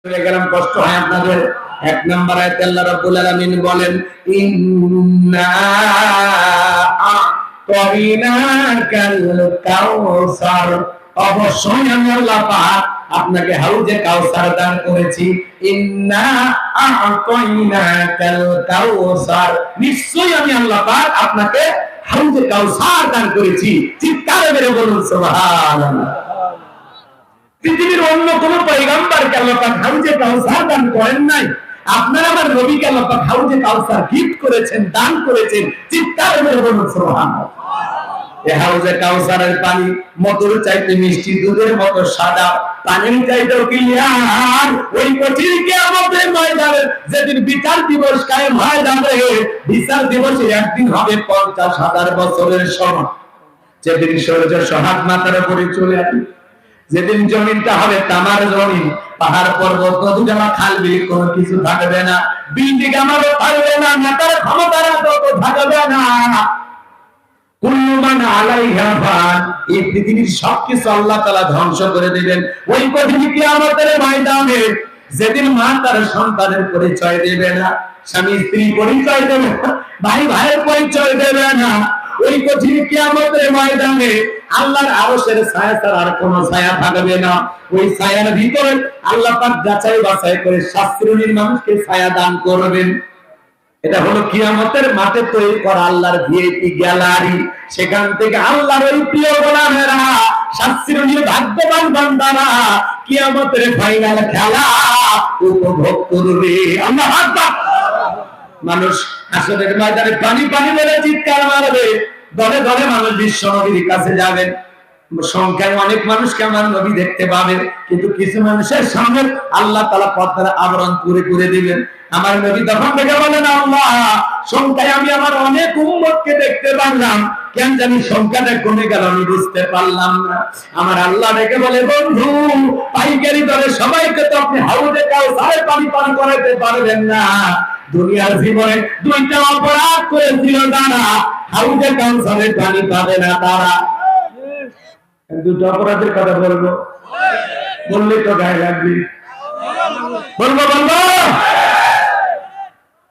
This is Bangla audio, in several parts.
চলে গেলাম, কষ্ট হয় আপনাদের। এক নম্বর আয়াতে আল্লাহ রাব্বুল আলামিন বলেন, ইন্না আ'তাইনাকাল কাউসার, অবশ্যই আমি আল্লাহ পাক আপনাকে হাউজে কাউসার দান করেছি। ইন্না আ'তাইনাকাল কাউসার, নিশ্চয়ই আমি আল্লাহ পাক আপনাকে হাউজে কাউসার দান করেছি। চিৎকার মেরে বলুন সুবহানাল্লাহ। পৃথিবীর অন্য কোন পয়গম্বরকে আল্লাহ পাক হাউজে কাউসার দান করেন নাই। আপনারা আমার নবীকে আল্লাহ পাক হাউজে কাউসার গিফট করেছেন, দান করেছেন। চিৎকার মেরে বলুন সুবহানাল্লাহ। এই হাউজে কাউসারের পানি মধুর চাইতে মিষ্টি, দুধের মতো সাদা, পানির চাইতেও ক্লিয়ার। ওই কঠিন কিয়ামতের ময়দানে যেদিন বিচার দিবস কায়েম হয়ে যাবে, বিচার দিবসে একদিন হবে 50,000 বছরের সমান। যেদিন সূর্য সোহাগ মাথার উপরে চলে আসবে, যেদিন জমিনটা হবে তামার জমিন, পাহাড় পর্বত নদী জমা খাল বিল কোনো কিছু থাকবে না, বিল্ডিং আমারও থাকবে না, নেতার ক্ষমতার থাকবে না। কুল্লু মান আলাইহা ফান, এই পৃথিবীর সবকিছু আল্লাহ তাআলা ধ্বংস করে দিবেন। ওই কঠিন কিয়ামতের ময়দানে যেদিন মা তার সন্তানের পরিচয় দেবে না, স্বামী স্ত্রী পরিচয় দেবে না, ভাই ভাইয়ের পরিচয় দেবে না, ওই কঠিন কিয়ামতের ময়দানে আল্লাহর আরশের ছায়া ছাড়া আর কোনো ছায়া থাকবে না। ওই ছায়ার ভিতরে আল্লাহ পাক যাচাই বাছাই করে 7 শ্রেণীর মানুষকে ছায়া দান করবেন। এটা হলো কিয়ামতের মাঠে তৈরি করা আল্লাহর ভিআইপি গ্যালারি। সেখান থেকে আল্লাহর ওই প্রিয় গোলামেরা, 7 শ্রেণীর ভাগ্যবান বান্দারা কিয়ামতের ফাইনাল খেলা উপভোগ করবে। আল্লাহু আকবার। মানুষ হাসরের ময়দানে পানি পানি বলে চিৎকার মারবে, দলে দলে মানুষ বিশ্ব নবীর কাছে যাবেন। সংখ্যায় অনেক মানুষকে আমার নবী দেখতে পাবেন, কিন্তু কিছু মানুষের সামনে আল্লাহ তাআলা পর্দার আবরণ পুরে করে দিবেন। আমার নবী তখন দেখে বলেন, আল্লাহ, সংখ্যায় আমি আমার অনেক উম্মতকে দেখতে পারলাম, কেন জানি সংখ্যাটা কমে গেল, আমি বুঝতে পারলাম না। আমার আল্লাহ দেখে বলে, বন্ধু, পাইকারি দরে সবাইকে তো আপনি হাউজে কাউসারের পানি পান করাতে পারবেন না। দুনিয়ার জীবনে 2টা অপরাধ করেছিল যারা, হাউজে কাউসারের পানি পাবে না তারা। 2টা অপরাধের কথা বলবো, বললে তো গায়ে লাগবে। বলবো বলবো,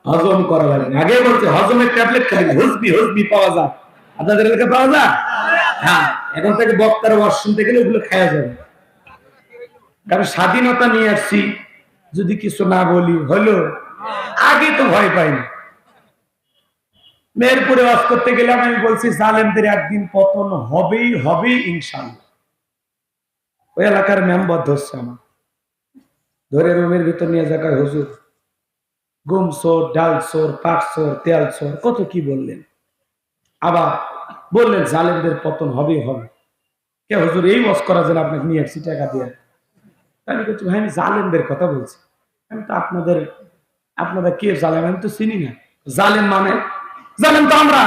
হজম করা লাগে। আগে বলছে হজমের ট্যাবলেট খাই, হুজবি পাওয়া যায়। আপনাদের এলাকায় পাওয়া যায়? হ্যাঁ, এখন থেকে বক্তার ওয়াজ শুনতে গেলে ওগুলো খাওয়া যাবে। কারণ স্বাধীনতা নিয়ে আসছি, যদি কিছু না বলি হলো। আগে তো ভয় পাইনি। মেহেরপুরে ওয়াজ করতে গেলাম, আমি বলছি জালেমদের একদিন পতন হবেই হবেই ইনশাআল্লাহ। ওই এলাকার মেম্বার ধরছে আমার, ধরে রুমের ভিতর নিয়ে যাকায়, হুজুর গম চোর, ডাল চোর, পাট চোর, তেল চোর, কত কি বললেন। আবার বললেন জালেমদের পতন হবেই হবে। কে হুজুর, এই ওয়াজ করার জন্য আপনাকে নিয়ে আসছি টাকা দিয়ে? আমি বলছি, ভাই আমি জালেমদের কথা বলছি। আমি তো আপনারা কে জালেম আমি তো চিনি না। জালেম মানে? জালেম তো আমরা।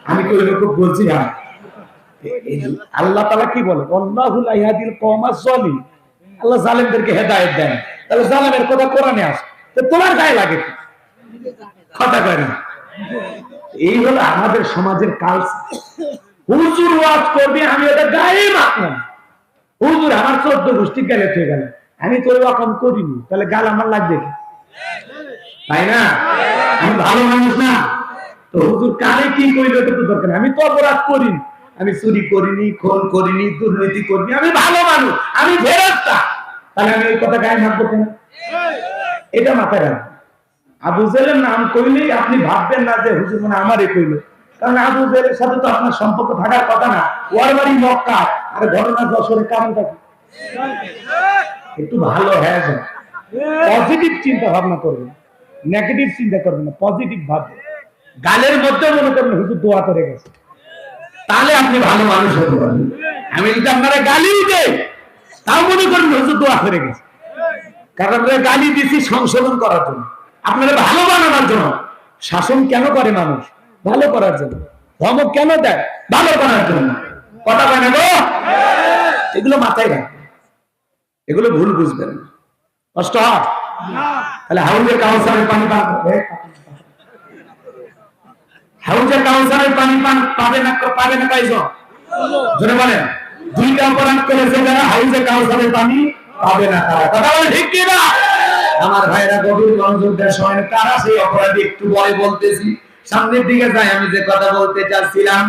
আমি কি ওইরকম বলছি না? আল্লাহ তাআলা কি বলে, আল্লাহু লা ইয়াহদিল কওমাজ জালিম, আল্লাহ জালেমদেরকে হেদায়েত দেন। তাহলে জালেমের কথা কোরআনে আছে, তো তোমার গায়ে লাগে কি? কথা কয় না। এই হলো আমাদের সমাজের কালচার। হুজুর ওয়াজ করবে, আমি ওটা গায়ে মাখলাম। হুজুর আমার 14 গোষ্ঠী গেলে হয়ে গেল, আমি তো ওরকম করিনি, তাহলে গাল আমার লাগবে কি? তাই না? আমি ভালো মানুষ না তো হুজুর কারে কি কইলো তো দরকার নেই। আমি তো অপরাধ করিনি, আমি চুরি করিনি, খুন করিনি, দুর্নীতি করিনি, আমি ভালো মানুষ, আমি ফেরেশতা। তাহলে আমি এই কথা গায়ে মাখবো কেন? এটা মাথায় রাখবেন। আবু জেহেলের নাম কইলেই আপনি ভাববেন না যে হুজুর মানে আমারই কইলো, কারণ আবু জেহেলের সাথে তো আপনার সম্পর্ক থাকার কথা না। ওর বাড়ি মক্কা, আর ঘটনা যশোরের কারণটা কি? একটু ভালো হয়ে যায়, পজিটিভ চিন্তা ভাবনা করবেন, নেগেটিভ চিন্তা করবেন না, পজিটিভ ভাববেন। গালের মধ্যে মনে করবেন হুজুর দোয়া করে গেছে, তাহলে আপনি ভালো মানুষ হতে পারবেন। আমি যদি আপনারা গালি দিই, তাও মনে করবেন হুজুর দোয়া করে গেছে, কারণ গালি দিচ্ছি সংশোধন করার জন্য, আপনারা ভালো বানানোর জন্য। শাসন কেন করে মানুষ? ভালো করার জন্য। ধমক কেন দেয়? ভালো করার জন্য। কথা বলে গো, এগুলো মাথায় রাখবেন, এগুলো ভুল বুঝবেন না, কষ্ট হয়। তাহলে হাউজের কাউসারের পানি পান করবে, হাউজের কাউসারের পানি পান পাবে না কয়জন? জোরে বলেন। 2টা অপরাধ করেছে যারা, হাউজের কাউসারের পানি পাবে না তারা। কথা বলে ঠিক কি না? আমার ভাইরা গভীর মনোযোগ দেওয়ার সময় কারা সেই অপরাধী একটু পরে বলতেছি। সামনের দিকে যাই, আমি যে কথা বলতে চাচ্ছিলাম,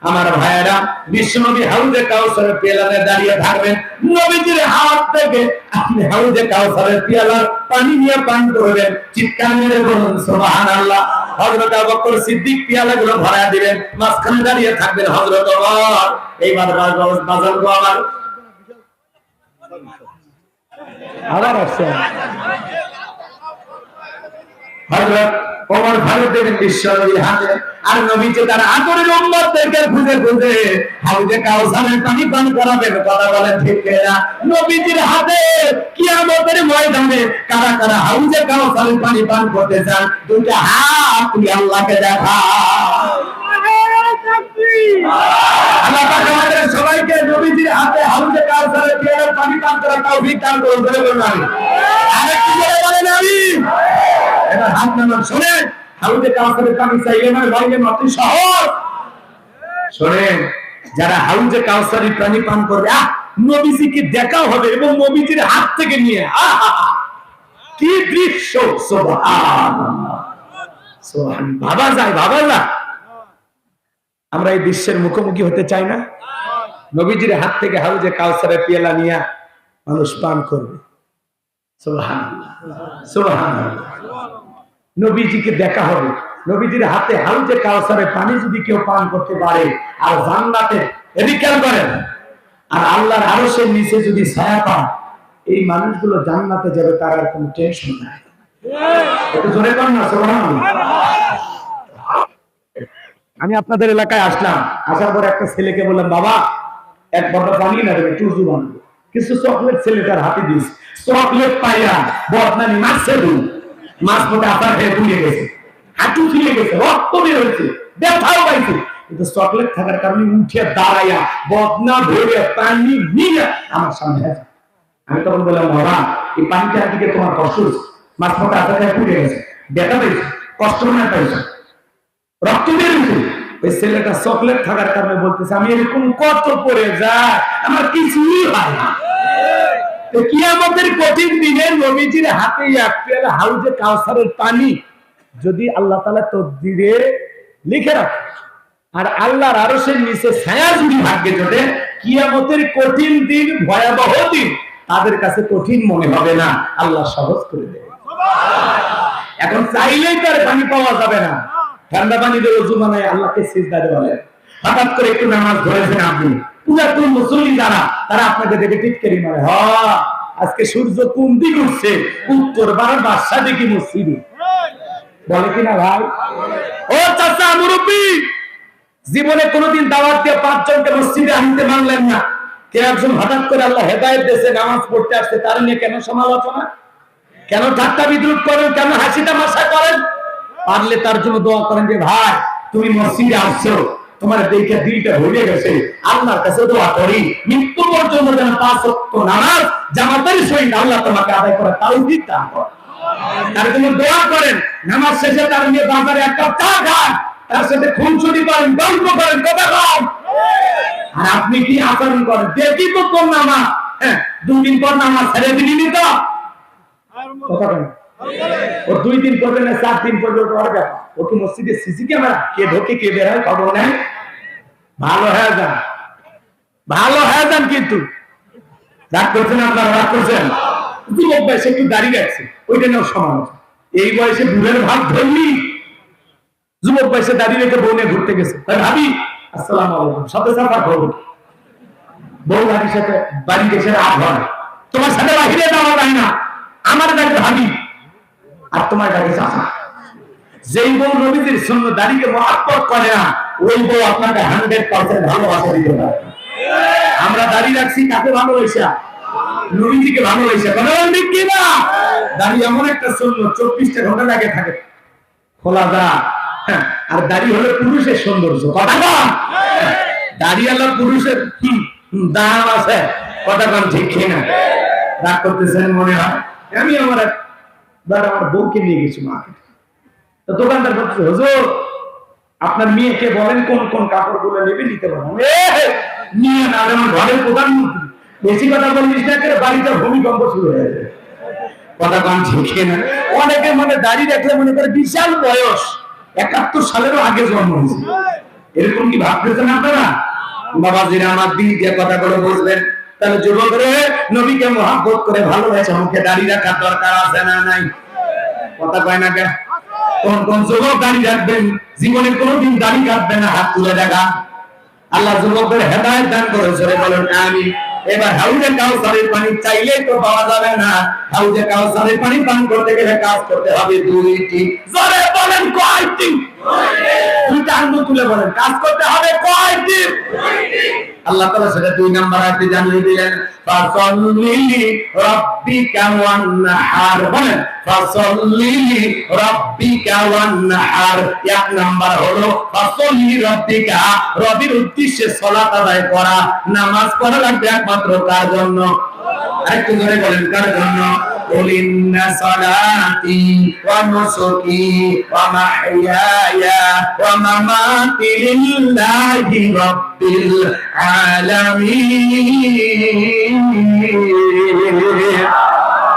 আমার ভাইয়েরা বিশ্বনবী হাউজে কাউসারের পেয়ালাতে দাঁড়িয়ে থাকবেন। নবীজির হাত থেকে আপনি হাউজে কাউসারের পেয়ালার পানি নিয়ে পান করবেন। চিৎকার মেরে বলুন সুবহানাল্লাহ। হযরত আবু বকর সিদ্দিক পেয়ালাগুলো ভরা দিবেন, মাঝখানে দাঁড়িয়ে থাকবেন হযরত ওমর। এইবার বাজার গো আমার আবার আসছে হযরত ওমর ভারত দেবেন বিশ্বনবীর হাতে, আর নবীজি তার আদরের উম্মতদেরকে খুঁজে খুঁজে হাউজে কাউসারের পানি পান করাবেন। কথা বলেন ঠিক কিনা? নবীজির হাতে কিয়ামতের ময়দানে কারা কারা হাউজে কাউসারের পানি পান করতে চান, দুইটা হাত তুলে আল্লাহকে দেখা। আল্লাহ পাক আমাদের সবাইকে নবীজির হাতে হাউজে কাউসারের পেয়ালার পানি পান করার তৌফিক দান করুন। বলে বলুন আমিন। আরেকটু জোরে বলেন আমিন। এবার হাত নামান। শুনেন, হাউজে কাউসারের পানি চাইলে না বাইরে মাটি সহজ। শুনেন, যারা হাউজে কাউসারের পানি পান করবে, নবীজিকে দেখা হবে এবং নবীজির হাত থেকে নিয়ে কি দৃশ্য! সুবহানাল্লাহ, সুবহানাল্লাহ। ভাবা যায়, ভাবা যায়। আমরা এই দৃশ্যের মুখোমুখি হতে চাই না? নবীজির হাত থেকে হাউজে কাউসারের পেয়ালা নিয়ে মানুষ পান করবে। সুবহানাল্লাহ, সুবহানাল্লাহ। নবীজিকে দেখা হবে, নবীজির হাতে হাউজে কাউসারের পানি যদি কেউ পান করতে পারে, আর জান্নাতে এদিকাল করেন, আর আল্লাহর আরশের নিচে যদি ছায়া পায়, এই মানুষগুলো জান্নাতে যাবে, তার আর কোনো টেনশন নাই। একটু জোরে কর না সুবহানাল্লাহ। আমি আপনাদের এলাকায় আসলাম, আসার পর একটা ছেলেকে বললাম, বাবা এক বড় পানি না দেবে, টুজু বানবো। কিছু চকলেট ছেলেটার হাতে দিস, চকলেট পাইয়া বদনানি মারছে, মাছ মধ্যে আপনার খেয়ে ফুলিয়ে গেছে, হাঁটু ফুলিয়ে গেছে, রক্ত বের হয়েছে, ব্যথাও পাইছে, কিন্তু চকলেট থাকার কারণে উঠে দাঁড়াইয়া বদনা ধরে পানি নিয়ে আমার সামনে আছে। আমি তখন বললাম, বাবা এই পানিটা দিকে তোমার কষ্ট হচ্ছে, মাছ মধ্যে আপনার খেয়ে ফুলিয়ে গেছে, ব্যথা পাইছে, কষ্ট মনে পাইছে, রক্ত বের হয়েছে। ওই ছেলেটা চকলেট থাকার কারণে বলতেছে, আমি এরকম কত পড়ে যায়, আমার কিছুই হয় না। কিয়ামতের কঠিন দিনে নবীজির হাতে এক পেয়ালা হাউজে কাউসারের পানি যদি আল্লাহ তাআলা তকদিরে লিখে রাখে, আর আল্লাহর আরশের নিচে ছায়া যদি ভাগ্যে জোটে, কিয়ামতের কঠিন দিন, ভয়াবহ দিন তাদের কাছে কঠিন মনে হবে না, আল্লাহ সহজ করে দেবে। এখন চাইলেই তার পানি পাওয়া যাবে না। ঠান্ডা পানি দিয়ে ওযু বানায় আল্লাহকে সিজদা দেওয়া। হঠাৎ করে একটু নামাজ ধরেছেন আপনি, পুরাতন মুসল্লি যারা, তারা আপনাকে দেখে টিটকারি মারে, আজকে সূর্য কোন দিকে উঠছে, উত্তর বারার বাদশা দেখি মসজিদে, বলে কিনা ভাই? ও চাচা মুরব্বি, জীবনে কোনোদিন দাওয়াত দিয়ে 5 জনকে মসজিদে আনতে মানলেন না, কে একজন হঠাৎ করে আল্লাহ হেদায়েত দিয়েছে, নামাজ পড়তে আসছে, তার নিয়ে কেন সমালোচনা, কেন ঠাট্টা বিদ্রুপ করেন, কেন হাসি তামাশা করেন? পারলে তার জন্য দোয়া করেন যে ভাই তুমি মসজিদে আসছো, তোমার দেখে দিলটা ভরে গেছে, আল্লাহর কাছে দোয়া করি মৃত্যু পর্যন্ত যেন 5 ওয়াক্ত নামাজ জামাতের সহিত আল্লাহ তোমাকে আদায় করার তৌফিক দান করেন। তার জন্য দোয়া করেন। নামাজ শেষে তার নিয়ে বাজারে একটা চা খান, তার সাথে খুনসুটি করেন, গল্প করেন, কথা বলেন। আর আপনি কি আচরণ করেন দেখি তো কোন নামাজ, 2 দিন পর নামাজ ছেড়ে দিলি তো কথা বলেন, ও 2 দিন পড়বে না 4 দিন পড়বে, ওর ব্যাপার। ও কি মসজিদে সিসি ক্যামেরা, কে ঢোকে কে বের হয় খবর নেই? ভালো হয়ে যান, ভালো হয়ে যান। কিন্তু রাগ করছেন আপনারা, রাগ করছেন। যুবক বয়সে একটু দাঁড়িয়ে রাখছে, ওইটা নিয়েও সমালোচনা। এই বয়সে বুড়ের ভাব ধরলি, যুবক বয়সে দাঁড়িয়ে রেখে বউনে ঘুরতে গেছে, ভাবি আসসালামু আলাইকুম, সাথে সাথে খবর, বউ ভাবির সাথে বাড়ি গেছে, রাত হয়, তোমার সাথে বাহিরে যাওয়া যায় না, আমার ডাকে ভাবি আর তোমার ডাকে চাচা। যেই বউ নবীজির সুন্নাত দাড়িকে মহব্বত করে না, ওই বউ আপনাকে 100% ভালোবাসা দিতে পারে। আমরা দাড়ি রাখছি কাকে ভালোবাসা? নবীজিকে ভালোবাসা। বলেন ঠিক কি না? দাড়ি এমন একটা সুন্নাত 24টা ঘন্টা লাগে থাকে, খোলা যা। আর দাড়ি হলো পুরুষের সৌন্দর্য, কথা বল। দাড়ি আল্লাহ পুরুষের দাম আছে, কথা বল ঠিক কি না? রাগ করতেছেন মনে হয়। আমি আমার বউকে নিয়ে গেছি মার্কেটে, তো দোকানদার বলছে, হুজুর আপনার মেয়েকে বলেন কোন কোন কাপড়গুলো নেবে, নিতে পারেন। নিয়ে না, আমার ঘরের প্রধানমন্ত্রী বেশি কথা বলিস না, করে বাড়িতে ভূমিকম্প শুরু হয়ে যাবে। কথা কম ঠিক না? অনেকে মানে দাড়ি রাখলে মনে করে বিশাল বয়স, 71 সালেরও আগে জন্ম হয়েছে, এরকম কি ভাবতেছেন আপনারা? বাবাজিরা আমার দিল দিয়ে কথাগুলো বুঝবেন। তাহলে যুবকরে নবীকে মহব্বত করে ভালোবাসে, মুখে দাড়ি রাখার দরকার আছে না নাই? কথা কয় না কেন? কোন কোন যুবক দাড়ি রাখবেন, জীবনে কোনোদিন দাড়ি কাটবেন না? হাত তুলে দেখা। আল্লাহ যুবকদের হেদায়েত দান করেছে, বলেন আমিন। এবার হাউজে কাউসারের পানি চাইলেই তো পাওয়া যাবে না। হাউজে কাউসারের পানি পান করতে গেলে কাজ করতে হবে দুইটি। জোরে বলেন কয়টি? দুইটা আঙ্গুল তুলে বলেন, কাজ করতে হবে কয়টি? আল্লাহ তাআলা সেটা 2 নাম্বার আয়াতে জানিয়ে দিলেন, ফাসাল্লি রাব্বিকা ওয়ানহার। বলেন ফাসাল্লি রাব্বিকা ওয়ানহার। 1 নাম্বার হলো ফাসাল্লি রাব্বিকা, রবের উদ্দেশ্যে সালাত আদায় করা। নামাজ পড়া লাগবে একমাত্র কার জন্য? আরেকটু জোরে বলেন, কার জন্য? قل إن صلاتي ونسكي ومحياي ومماتي لله رب العالمين।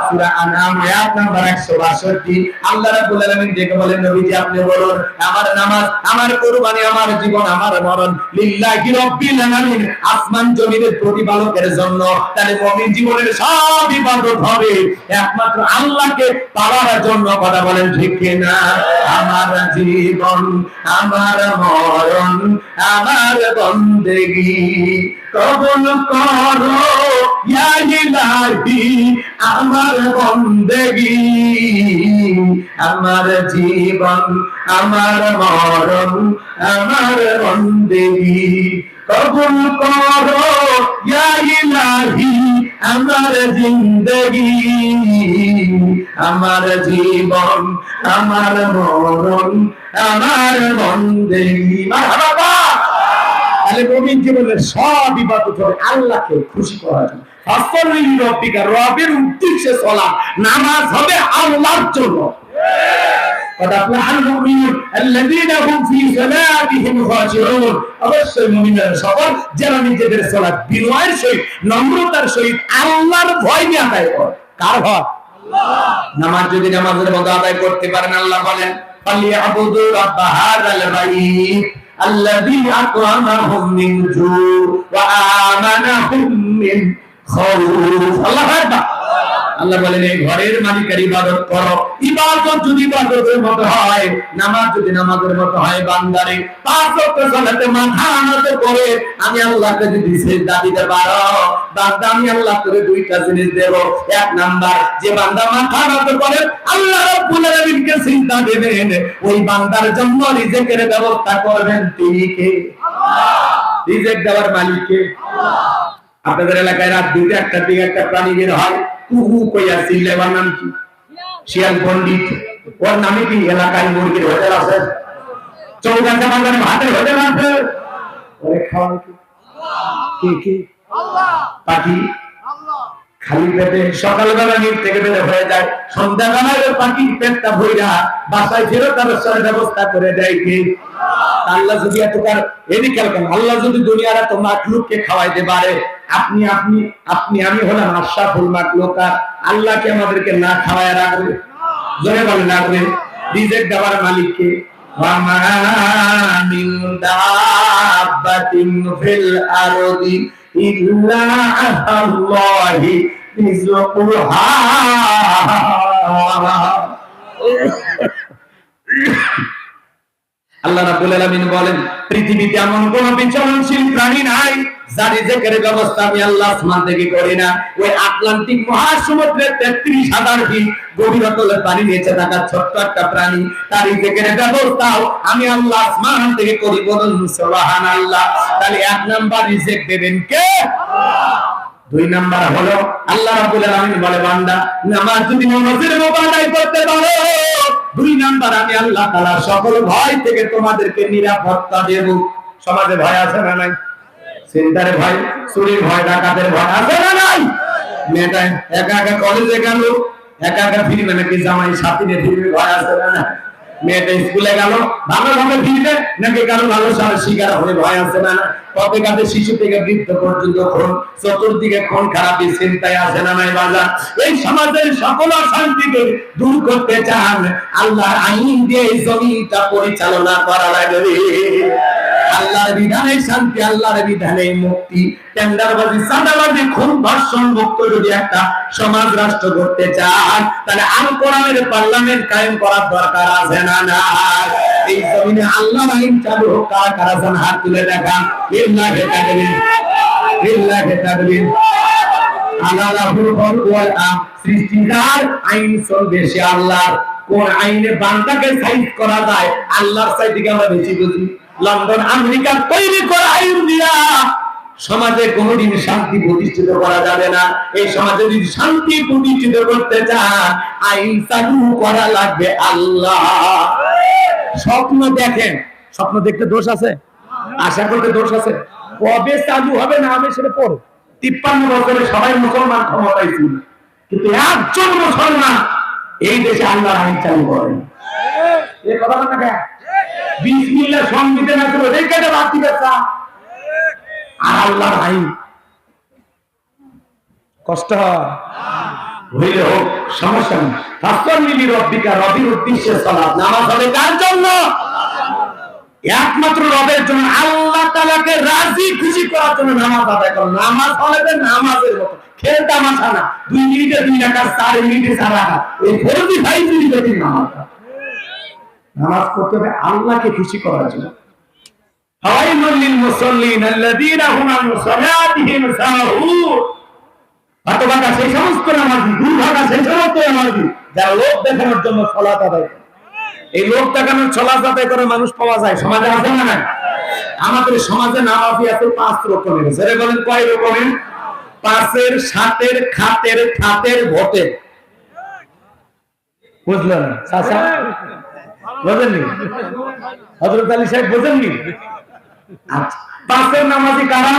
সূরা আনআম আয়াত নাম্বার 162। আল্লাহ রাব্বুল আলামিন ডেকে বলেন, নবীজি আপনি বলুন, আমার নামাজ, আমার কুরবানি, আমার জীবন, আমার মরণ লিল্লাহি রাব্বিল আলামিন, আসমান জমিনের প্রতিপালকের জন্য। তাহলে মুমিন জীবনের সব ইবাদত হবে একমাত্র আল্লাহকে পাওয়ার জন্য। কথা বলেন ঠিক কি না? আমার জীবন, আমার মরণ, আমার বন্দেগী কবুল করো ইয়া ইলাহি, আমার বন্দেগী, আমার জীবন, আমার মরণ, আমার বন্দেগী কবুল করো ইয়া ইলাহি, আমার জিন্দেগি, আমার জীবন, আমার মরণ, আমার বন্দেগী। মারহাবা। তাহলে মুমিন জীবনের সব ইবাদত হবে আল্লাহকে খুশি করার জন্য। ফাসাল্লি লিরাব্বিকা, রবের উদ্দেশ্যে সালাত, নামাজ হবে আল্লাহর জন্য। কথা বলা আল মুমিনুন আল্লাযীনা হুম ফি সালাতিহিম খাশিউন। অবশ্যই মুমিনরা সকল যারা নিজেদের সালাত বিনয়ের সহিত, নম্রতার সহিত আল্লাহর ভয় নিয়ে আদায় করে। কার ভয়? আল্লাহ। নামাজ যদি নামাজের মতো আদায় করতে পারেন, আল্লাহ বলেন ফালিয়াবুদু রাব্ব হাযাল বাইত الذي أطعمهم من جوع وآمنهم من خوف। আল্লাহু আকবার। আল্লাহ বলেন এই ঘরের মালিকের ইবাদত করো। ইবাদত যদি ইবাদতের মতো হয়, নামাজ যদি নামাজের মতো হয়, বান্দারে 5 ওয়াক্ত সালাতে মাথা নত করে আমি আল্লাহকে যদি সিজদা দিতে পারো, বান্দা আমি আল্লাহ করে 2টা জিনিস দেব। 1 নাম্বার, যে বান্দা মাথা নত করে আল্লাহ রাব্বুল আলামিনকে সিজদা দেবেন, ওই বান্দার জন্য রিজিকের ব্যবস্থা করবেন তিনি কে? আল্লাহ। রিজিক দেওয়ার মালিক কে? আল্লাহ। আপনাদের এলাকায় রাত 2টা 1টার দিকে একটা প্রাণী বের হয়, কুহু কইয়া চিল্লাবার নাম কি? শিয়াল পণ্ডিত। ওর নামে কি এলাকায় মুরগির হোটেল আছে? চৌগাছা বাজারে ভাতের হোটেল আছে? ওরে খাওয়ান কি? কে কে? আল্লাহ। পাখি খালি পেটে সকালবেলা নিচ থেকে বের হয়ে যায়, সন্ধ্যাবেলায় পাখির পেটটা ভইরা বাসায় ফেরত তার ব্যবস্থা করে দেয় কে? আল্লাহ। যদি এতকার এদিকে আল্লাহ যদি দুনিয়ার এত মাখলুককে খাওয়াইতে পারে, আপনি আপনি আপনি আমি হলাম আশরাফুল মাখলুক, আল্লাহকে আমাদেরকে না খাওয়ায় রাখবে? জোরে বলেন রাখবে? রিজিক দেওয়ার মালিক কে? ওয়া মা মিন দাব্বাতিন ফিল আরদি ইল্লা আল্লাহি রিজকুহা। আল্লাহ রাব্বুল আলামিন বলেন পৃথিবীতে এমন কোন বিচরণশীল প্রাণী নাই যার রিজিকের ব্যবস্থা আমি আল্লাহ আসমান থেকে করি না। ওই আটলান্টিক মহাসমুদ্রের 33,000 ফিট গভীরতায় পানি নিচে থাকা ছোট্ট একটা প্রাণী, তার রিজিকের ব্যবস্থাও আমি আল্লাহ আসমান থেকে করি। বলুন সুবহানাল্লাহ। তাহলে 1 নাম্বার রিজিক দেবেন কে? আল্লাহ। 2 নাম্বার হলো আল্লাহ রাব্বুল আলামিন বলে বান্দা নামাজ যদি নামাজের মতো আদায় করতে পারো, 2 নাম্বার আমি আল্লাহ তাআলা সকল ভয় থেকে তোমাদেরকে নিরাপত্তা দেব। সমাজে ভয় আছে না নাই? চিন্তার ভয়, চুরির ভয়, ডাকাতের ভয় আছে না নাই? মেয়েটা একা একা কলেজে গেল, একা একা ফিরবে নাকি জামাই সাথী নিয়ে ফিরবে, ভয় আছে না নাই? মেয়েটা স্কুলে গেল, ভালোভাবে ফিরবে নাকি কারো ভালো শিকার হয়ে ভয় আছে না? পথে ঘাটে শিশু থেকে বৃদ্ধ পর্যন্ত খুন, চতুর্দিকে খুন খারাপি চিন্তায় আসে না নাই বাজার? এই সমাজের সকল অশান্তিকে দূর করতে চান, আল্লাহর আইন দিয়ে এই জমিটা পরিচালনা করা লাগবে। আল্লাহর বিধানে শান্তি, আল্লাহর বিধানে মুক্তি। টেন্ডারবাজি, চাঁদাবাজি, খুন, ধর্ষণ মুক্ত যদি একটা সমাজ রাষ্ট্র করতে চান, তাহলে আল কোরআনের পার্লামেন্ট কায়েম করার দরকার আছে না? না, এই জমিনে আল্লাহর আইন চালু হোক। কারা কারা যেন হাত তুলে দেখান। লিল্লাহি তাকবীর, লিল্লাহি তাকবীর। আল্লাহুল খলক ওয়াল আমর, সৃষ্টির আইন চলবে সে আল্লাহর। কোন আইনে বান্দাকে সাইজ করা যায় আল্লাহর চাইতে কি আমরা বেশি বুঝি? লন্ডন আমেরিকার তৈরি করা আইন দিয়া সমাজে কোনদিন শান্তি প্রতিষ্ঠিত করা যাবে না। এই সমাজে যদি শান্তি প্রতিষ্ঠিত করতে চান, আইন চালু করা লাগবে আল্লাহ। স্বপ্ন দেখেন, স্বপ্ন দেখতে দোষ আছে? আশা করতে দোষ আছে? কবে চালু হবে না হবে সেটা পরে। 53 বছরে সবাই মুসলমান ক্ষমতায় ছিল, কিন্তু একজন মুসলমান এই দেশে আল্লাহর আইন চালু করেন। এই কথা না কেন? বিসমিল্লাহ সংবিধান আছে ওই কেটে বাদ দিবে আর আল্লাহর আইন কষ্ট হইলে হোক, সমস্যা নেই। ফাসসাল্লি লিরাব্বিকা, রবের উদ্দেশ্যে সালাত। নামাজ হবে কার জন্য? একমাত্র রবের জন্য, আল্লাহ তাআলাকে রাজি খুশি করার জন্য নামাজ আদায় করো। নামাজ হবে নামাজের মতো, খেল তামাশা না। 2 মিনিটে 2 রাকাত, 4 মিনিটে 4 রাকাত, এই ফরজি 5 মিনিটে 3 নামাজ। নামাজ পড়তে হবে আল্লাহকে খুশি করার জন্য। ফাওয়াইলুল লিল মুসাল্লিন আল্লাযীনা হুম আন সালাতিহিম সাহুন। হতভাগা সেই সমস্ত নামাজি, দুর্ভাগা সেই সমস্ত নামাজি যারা লোক দেখানোর জন্য সালাত আদায় করে। এই লোক দেখানোর সালাত আদায় করে মানুষ পাওয়া যায় সমাজে, আছে না? না, আমাদের সমাজে নামাজি আছে 5 রকমের। যারা বলেন কয় রকমের? 5-এর, 7-এর, খাতের, ঠাতের, ভোটের। বুঝলেন চাচা? বুঝেননি? হযরত আলী সাহেব বুঝেননি? আচ্ছা, 5-এর নামাজি কারা?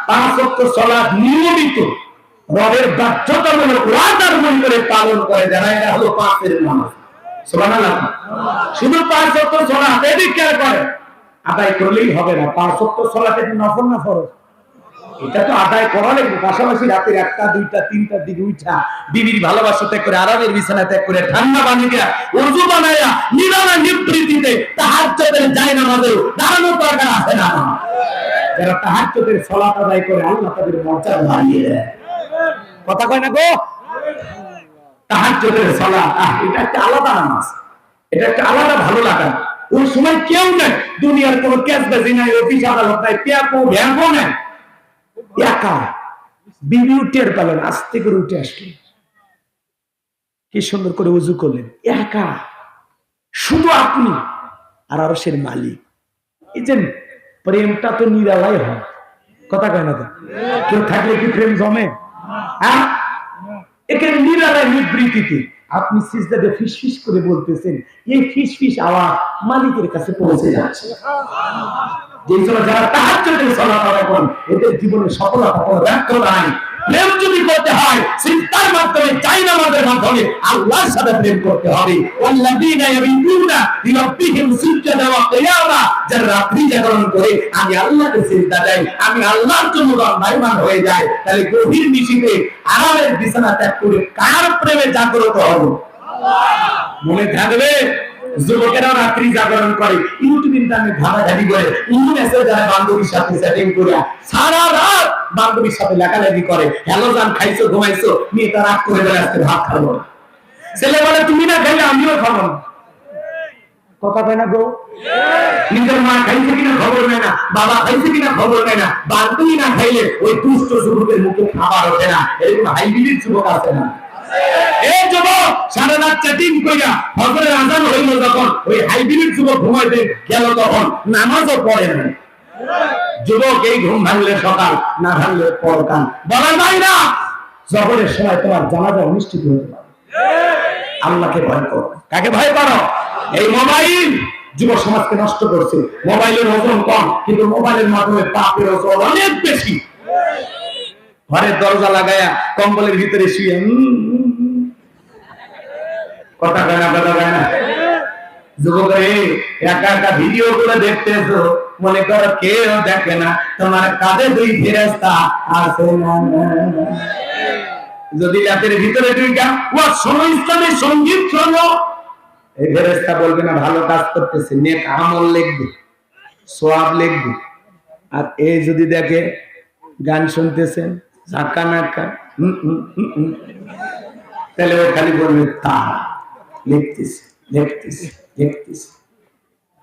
5 ওয়াক্ত সালাত নিয়মিত রবের বাধ্যতামূলক ওয়াদার মনে করে পালন করে যারা, এরা হলো 5-এর নামাজ। সুবহানাল্লাহ। শুধু 5 ওয়াক্ত সালাত এদিকে করে আদায় করলেই হবে না। 5 ওয়াক্ত সালাতের নফল না ফরজ, এটা তো আদায় করা লাগবে। পাশাপাশি রাতের 1টা, 2টা, 3টার দিকে উঠা বিবির ভালোবাসা ত্যাগ করে, আরামের বিছানা ত্যাগ করে, ঠান্ডা পানি দিয়া ওযু বানায়া নিরালা নিবৃত্তিতে তাহাজ্জুদের জায়নামাজে দাঁড়ানোর দরকার আছে না? যারা তাহাজ্জুদের সালাত আদায় করে আল্লাহ তাদের মর্যাদা বাড়িয়ে দেয়। কথা কয় না গো? তাহাজ্জুদের সালাত এটা একটা আলাদা নামাজ, এটা একটা আলাদা ভালো লাগা। ওই সময় কেউ নাই, দুনিয়ার কোনো কেসবাজি নাই, অফিস আদালত নাই, পেয়াকো ভ্যাঙ্গো নাই, একা। বিবি টের পেলেন, আস্তে করে উঠে আসলেন, কি সুন্দর করে উজু করলেন, একা, শুধু আপনি আর আরশের মালিক। এই যে প্রেমটা তো নিরালাই হয়। কথা কয় না? কেউ থাকলে কি প্রেম জমে? হ্যাঁ, এখানে নিরালাই নিবৃত্তিতে আপনি সিজদাতে ফিসফিস করে বলতেছেন, এই ফিসফিস আওয়াজ মালিকের কাছে পৌঁছে যাচ্ছে। যেই সময় যারা তাহাজ্জুদের সালাত আদায় করেন এদের জীবনে সফলতা কোনো ব্যর্থ নাই। প্রেম যদি করতে হয় চিন্তার মাধ্যমে, চাই নামাজের মাধ্যমে আল্লাহর সাথে প্রেম করতে হবে। ওয়াল্লাযীনা ইয়াবিতুনা লিরাব্বিহিম সুজদান ওয়া কিয়ামা, যারা রাত্রি জাগরণ করে আমি আল্লাহকে সিজদা দেই, আমি আল্লাহর জন্য দণ্ডায়মান হয়ে যাই, তাহলে গভীর নিশীথে আরামের বিছানা ত্যাগ করে কার প্রেমে জাগ্রত হব? মনে থাকবে যুবকেরা রাত্রি জাগরণ করে, ইউটিউব ইন্টারনেট ঘাটাঘাটি করে, মেসেজ যারা বান্ধবীর সাথে সেটিং করে সারা রাত বান্ধবীর সাথে লেখালেখি করে, হ্যালো জান খাইছো ঘুমাইছো, মেয়ে তার রাগ করে বলে আজকে ভাত খাবো না। ছেলে বলে তুমি না খাইলে আমিও খাবো না। কথা কয় না গো? নিজের মা খাইছে কিনা খবর নেয় না, বাবা খাইছে কিনা খবর নেয় না, বান্ধবী না খাইলে ওই দুষ্ট যুবকের মুখে খাবার ওঠে না। এরকম হাইব্রিড যুবক আছে না? এই যুবক সারা রাত চ্যাটিং কইরা ফজরের আযান হইল যখন, ওই হাইব্রিড যুবক ঘুমাইতে গেল তখন নামাজও পড়ে না। যুবক এই ঘুম ভাঙলে সকাল, না ভাঙলে পরকাল। বলা যায় না জহরের সময় তোমার জানাজা অনুষ্ঠিত হতে পারে। আল্লাহকে ভয় করো। কাকে ভয় করো? এই মোবাইল যুব সমাজকে নষ্ট করছে। মোবাইলের ওজন কম, কিন্তু মোবাইলের মাধ্যমে পাপের ওজন অনেক বেশি। ঘরের দরজা লাগায়া কম্বলের ভিতরে শুয়ে কথা কয় না, কথা কয় না, যুবকরে একা একা ভিডিও করে দেখতেছো, মনে করো কেউ দেখে না, তোমার কাঁধে দুই ফেরেশতা আছে না? যদি রাতের ভিতরে তুই শোনো, ইসলামের সঙ্গীত শোনো, এই ফেরেশতা বলবে না ভালো কাজ করতেছে, নেক আমল লিখবে, সওয়াব লিখবে। আর এই যদি দেখে গান শুনতেছেন ঝাঁকা নাকা, তাহলে ও খালি বলবে তা লিখতেছে লিখতেছে লিখতেছে।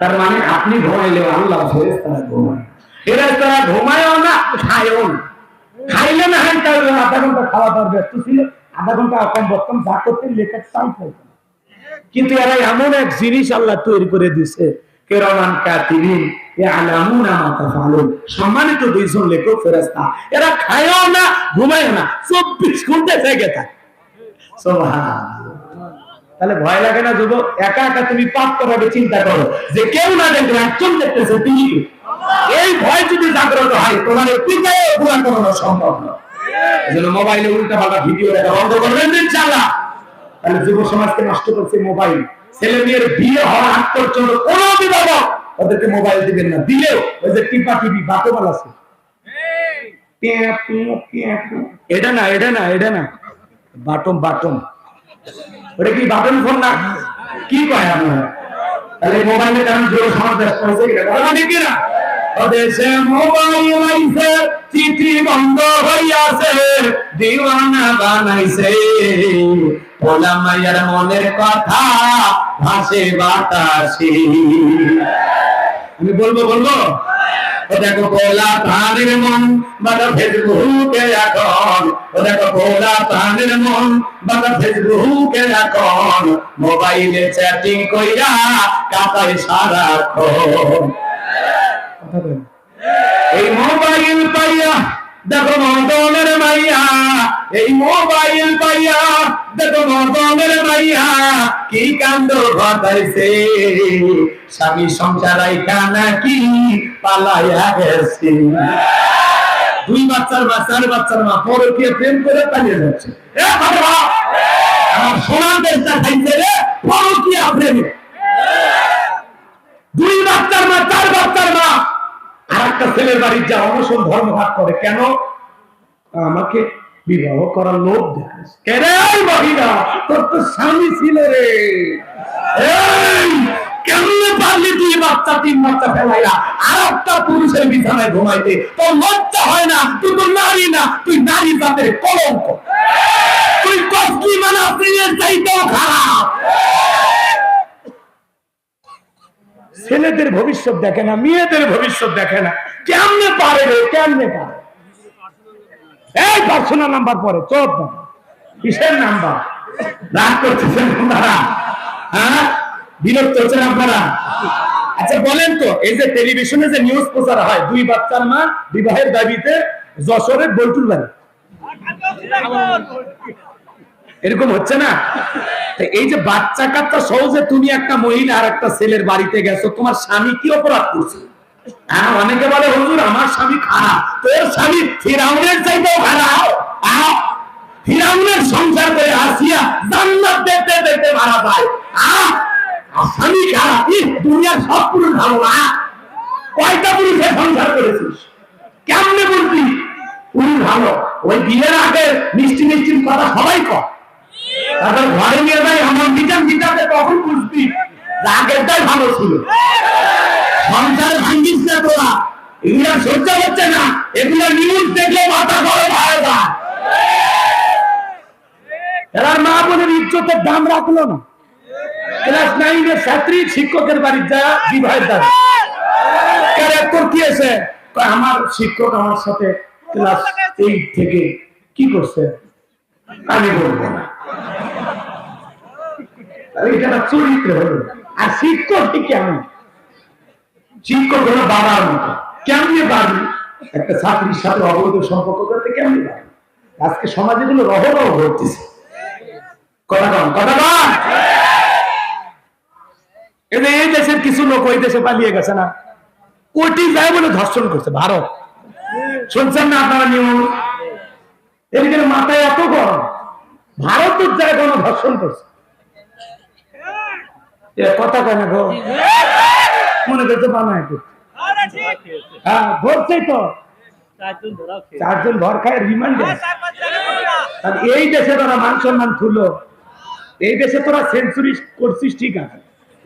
তার মানে আপনি ঘুমাইলে আল্লাহ ফেরেশতারা ঘুমায়, ফেরেশতারা ঘুমায়ও না খায়ও না। খাইলে না হয় তাহলে আধা ঘন্টা খাওয়া দাওয়ার ব্যস্ত ছিল, আধা ঘন্টা কম বর্তমান যা করতে লেখার টাইম খাইতো না। কিন্তু এরা এমন এক জিনিস আল্লাহ তৈরি করে দিছে, কিরামান কাতিবিন ইয়ালামুনা মা তাফআলুন, সম্মানিত দুইজন লেখক ফেরেশতা, এরা খায়ও না ঘুমায়ও না, 24 ঘন্টা জেগে থাকে। সুবহানাল্লাহ। তাহলে ভয় লাগে না যুবক? একা একা তুমি পাপ করবে, চিন্তা করো যে কেউ না দেখবে, একজন দেখতেছে, তুমি এই ভয় যদি জাগ্রত হয়, তোমার পিতায় পুরাণ করানো সম্ভব না। এজন্য মোবাইলে উল্টাপাল্টা ভিডিও দেখা বন্ধ করবেন ইনশাআল্লাহ। তাহলে যুব সমাজকে নষ্ট করছে মোবাইল। ছেলে মেয়ের বিয়ে হওয়ার আগ পর্যন্ত কোন অভিভাবক ওদেরকে মোবাইল দিবেন না, দিলেও ওই যে টিপা টিপি বাতমাল আছে, এটা না এটা না এটা না, বাটম বাটম, ওটা কি বাটন ফোন না কি কয় আপনারা? তাহলে মোবাইলের কারণে যুব সমাজ ব্যস্ত হয়েছে, এটা কি না? দেশে মোবাইল আইছে, চিঠি বন্ধ হইয়াছে, দিওয়ানা বানাইছে, পোলা মাইয়ার মনের কথা ভাসে বাতাসে। আমি বলবো ও দেখো পোলা প্রাণের মন বাটা ফেসবুকে এখন, ও দেখো পোলা প্রাণের মন বাটা ফেসবুকে এখন, মোবাইলে চ্যাটিং কইরা কাটায় সারাক্ষণ। এই মোবাইল পাইয়া দেখো মদনের মাইয়া, এই মোবাইল পাইয়া দেখো মদনের মাইয়া, কি কাণ্ড ঘটাইছে, স্বামী সংসার আইকা নাকি পালাইয়া গেছে। 2 বাচ্চার মা 4 বাচ্চার মা পরকীয়া প্রেম করে পালিয়ে যাচ্ছে। আমার সোনার দেশটা খাইছে রে পরকীয়া প্রেমে। 2 বাচ্চার মা 4 বাচ্চার মা আর একটা ছেলের বাড়ির যা অনশন ধর্মঘাট করে, কেন? আমাকে বিবাহ করার লোভ দেখাস। মহিলা তোর তো স্বামী ছিল রে, কেমনে পারলি 2 বাচ্চা 3 বাচ্চা ফেলাইয়া আর একটা পুরুষের বিছানায় ঘুমাইতে? তোর লজ্জা হয় না? তুই তো নারী না, তুই নারী জাতের কলঙ্ক। তুই কষ্টি মানা প্রিয়ের চাইতেও খারাপ। ছেলেদের ভবিষ্যৎ দেখে না, মেয়েদের ভবিষ্যৎ দেখে না, কেমনে পারে রে, কেমনে পারে? এই পার্সোনাল নাম্বার পরে চোখ কিসের নাম্বার? রাগ করতেছেন আপনারা? হ্যাঁ, বিরক্ত হচ্ছেন আপনারা? আচ্ছা বলেন তো, এই যে টেলিভিশনে যে নিউজ প্রচার হয় 2 বাচ্চার মা বিবাহের দাবিতে যশোরের বল্টুর বাড়ি, এরকম হচ্ছে না? এই যে বাচ্চা কাচ্চা সহজে তুমি একটা মহিলা আর একটা ছেলের বাড়িতে গেছো, তোমার স্বামী কি অপরাধ করছে? হ্যাঁ, অনেকে বলে হুজুর আমার স্বামী খারাপ। তোর স্বামী ফিরাউনের চাইতেও খারাপ। ফিরাউনের সংসার করে আসিয়া জান্নাত দেখতে দেখতে মারা যায়। স্বামী খারাপ? দুনিয়ার সব পুরুষ ভালো না। কয়টা পুরুষের সংসার করেছিস? কেমনে বলবি পুরুষ ভালো? ওই বিয়ের আগে মিষ্টি মিষ্টি কথা সবাই কর, তারপর ঘরে নিয়ে যাই আমার বিচার বিচারে, তখন বুঝবি আগেরটাই ভালো ছিল। সংসার ভাঙ্গিস না তোরা, এগুলা সহ্য হচ্ছে না, এগুলা নিউজ দেখলে মাথা গরম হয়ে যায়। এরা মা বোনের ইজ্জতের দাম রাখলো না। ক্লাস 9 এর ছাত্রী শিক্ষকের বাড়ি যা বিবাহের দাবি, তোর কি আছে? আমার শিক্ষক আমার সাথে ক্লাস 8 থেকে কি করছে আমি বলবো না। এটা চরিত্র হলো। আর শিক্ষক কেমন? শিক্ষক হলো বাবার মতো। কেমনে পারবি একটা ছাত্রীর সাথে অবৈধ সম্পর্ক করতে? কেমনে পারবি? আজকে সমাজে গুলো রহরহ ঘটতেছে। কথা কন, কথা কন। এই দেশের কিছু লোক ওই দেশে পালিয়ে গেছে না, ওটি যায় বলে ধর্ষণ করছে ভারত। শুনছেন না আপনারা নিউজ? এদিকে মাথায় এত গরম, ভারতের যায় কোনো ধর্ষণ করছে। কথা কয় না গো, মনে করতে বানায় তো। হ্যাঁ ধরছেই তো, 4 জন ধর খায় রিমান্ডে। এই দেশে তোরা মান সম্মান তুলো, এই দেশে তোরা সেঞ্চুরি করছিস ঠিক আছে,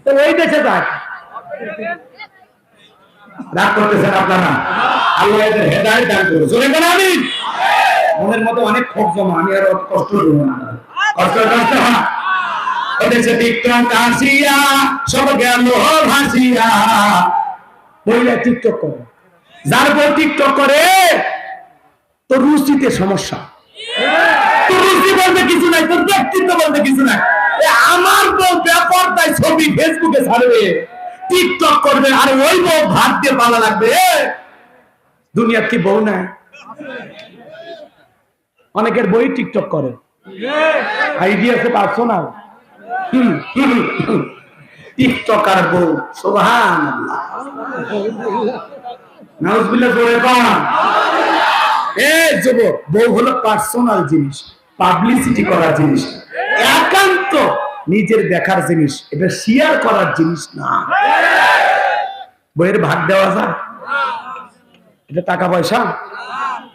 তো ওই দেশে যাক। রাগ করতেছেন আপনারা, আল্লাহ এদের হেদায়েত দান করুন। জোরে বলেন আমিন। মনের মধ্যে অনেক ক্ষোভ জমা, আমি আর কষ্ট দেব না, কষ্ট করতে হয়। ওদেশে টিকটক আসিয়া সব গেল ভাসিয়া, বইলে টিকটক করে, যার বউ টিকটক করে তো রুচিতে সমস্যা, তোর রুচি বলতে কিছু নাই, তোর ব্যক্তিত্ব বলতে কিছু নাই। আমার বউ ব্যাপার তাই ছবি ফেসবুকে ছাড়বে, টিকটক করবে, আর ওই বউ ভাত দিয়ে পালা লাগবে। দুনিয়ার কি বউ নাই? অনেকের বই টিকটক করে, আইডিয়া আছে পার্সোনাল টিকটকার বউ। সুবহানাল্লাহ, নাউজুবিল্লাহ। জোরে বল। এই যুবক, বউ হলো পার্সোনাল জিনিস, পাবলিসিটি করার জিনিস, একান্ত নিজের দেখার জিনিস, এটা শেয়ার করার জিনিস না। বইয়ের ভাগ দেওয়া যায়, এটা টাকা পয়সা।